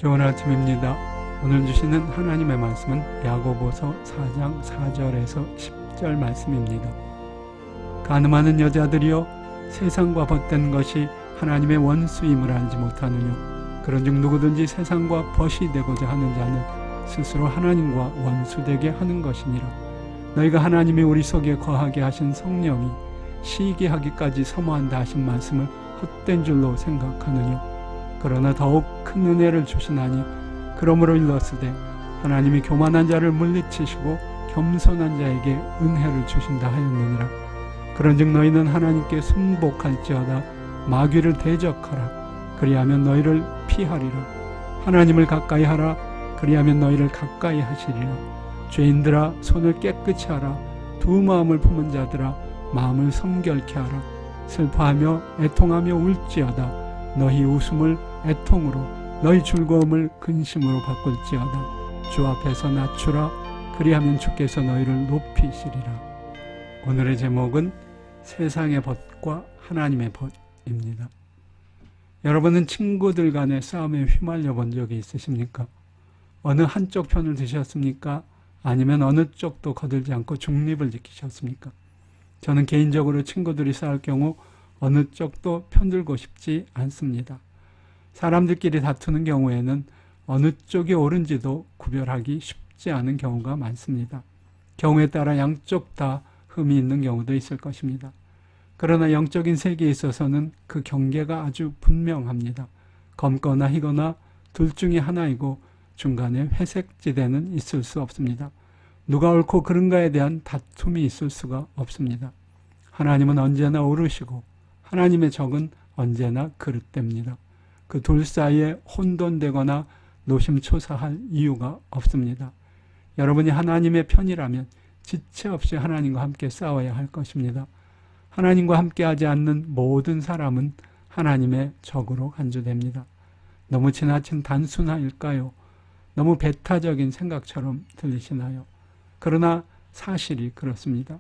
좋은 아침입니다. 오늘 주시는 하나님의 말씀은 야고보서 4장 4절에서 10절 말씀입니다. 가늠하는 여자들이여 세상과 벗된 것이 하나님의 원수임을 알지 못하느냐. 그런즉 누구든지 세상과 벗이 되고자 하는 자는 스스로 하나님과 원수되게 하는 것이니라. 너희가 하나님이 우리 속에 거하게 하신 성령이 시기하기까지 사모한다 하신 말씀을 헛된 줄로 생각하느냐. 그러나 더욱 큰 은혜를 주시나니 그러므로 일렀으되 하나님이 교만한 자를 물리치시고 겸손한 자에게 은혜를 주신다 하였느니라. 그런즉 너희는 하나님께 순복할지어다 마귀를 대적하라. 그리하면 너희를 피하리라. 하나님을 가까이 하라. 그리하면 너희를 가까이 하시리라. 죄인들아 손을 깨끗이 하라. 두 마음을 품은 자들아 마음을 성결케 하라. 슬퍼하며 애통하며 울지어다. 너희 웃음을 애통으로 너희 즐거움을 근심으로 바꿀지어다. 주 앞에서 낮추라. 그리하면 주께서 너희를 높이시리라. 오늘의 제목은 세상의 벗과 하나님의 벗입니다. 여러분은 친구들 간의 싸움에 휘말려 본 적이 있으십니까? 어느 한쪽 편을 드셨습니까? 아니면 어느 쪽도 거들지 않고 중립을 지키셨습니까? 저는 개인적으로 친구들이 싸울 경우 어느 쪽도 편들고 싶지 않습니다. 사람들끼리 다투는 경우에는 어느 쪽이 옳은지도 구별하기 쉽지 않은 경우가 많습니다. 경우에 따라 양쪽 다 흠이 있는 경우도 있을 것입니다. 그러나 영적인 세계에 있어서는 그 경계가 아주 분명합니다. 검거나 희거나 둘 중에 하나이고 중간에 회색지대는 있을 수 없습니다. 누가 옳고 그른가에 대한 다툼이 있을 수가 없습니다. 하나님은 언제나 옳으시고 하나님의 적은 언제나 그릇됩니다. 그 둘 사이에 혼돈되거나 노심초사할 이유가 없습니다. 여러분이 하나님의 편이라면 지체 없이 하나님과 함께 싸워야 할 것입니다. 하나님과 함께하지 않는 모든 사람은 하나님의 적으로 간주됩니다. 너무 지나친 단순화일까요? 너무 배타적인 생각처럼 들리시나요? 그러나 사실이 그렇습니다.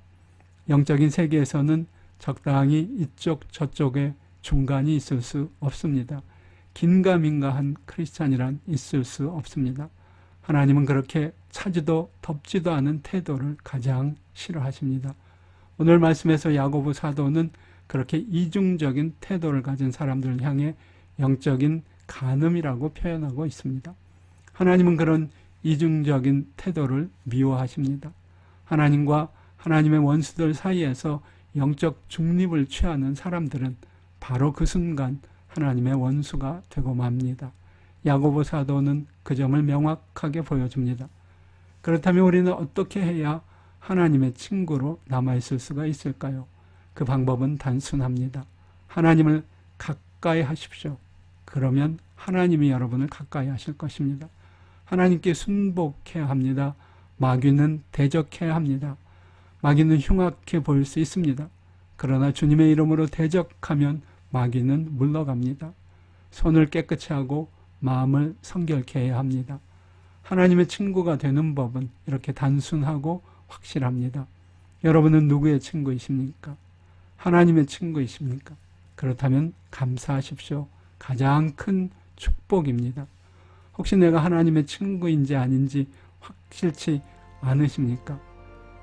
영적인 세계에서는 적당히 이쪽 저쪽에 중간이 있을 수 없습니다. 긴가민가한 크리스찬이란 있을 수 없습니다. 하나님은 그렇게 차지도 덮지도 않은 태도를 가장 싫어하십니다. 오늘 말씀에서 야고보 사도는 그렇게 이중적인 태도를 가진 사람들을 향해 영적인 간음이라고 표현하고 있습니다. 하나님은 그런 이중적인 태도를 미워하십니다. 하나님과 하나님의 원수들 사이에서 영적 중립을 취하는 사람들은 바로 그 순간 하나님의 원수가 되고 맙니다. 야고보 사도는 그 점을 명확하게 보여줍니다. 그렇다면 우리는 어떻게 해야 하나님의 친구로 남아있을 수가 있을까요? 그 방법은 단순합니다. 하나님을 가까이 하십시오. 그러면 하나님이 여러분을 가까이 하실 것입니다. 하나님께 순복해야 합니다. 마귀는 대적해야 합니다. 마귀는 흉악해 보일 수 있습니다. 그러나 주님의 이름으로 대적하면 마귀는 물러갑니다. 손을 깨끗이 하고 마음을 성결케 해야 합니다. 하나님의 친구가 되는 법은 이렇게 단순하고 확실합니다. 여러분은 누구의 친구이십니까? 하나님의 친구이십니까? 그렇다면 감사하십시오. 가장 큰 축복입니다. 혹시 내가 하나님의 친구인지 아닌지 확실치 않으십니까?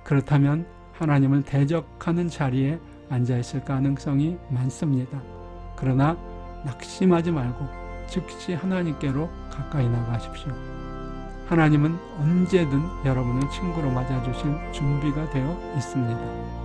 그렇다면 하나님을 대적하는 자리에 앉아있을 가능성이 많습니다. 그러나 낙심하지 말고 즉시 하나님께로 가까이 나가십시오. 하나님은 언제든 여러분을 친구로 맞아주실 준비가 되어 있습니다.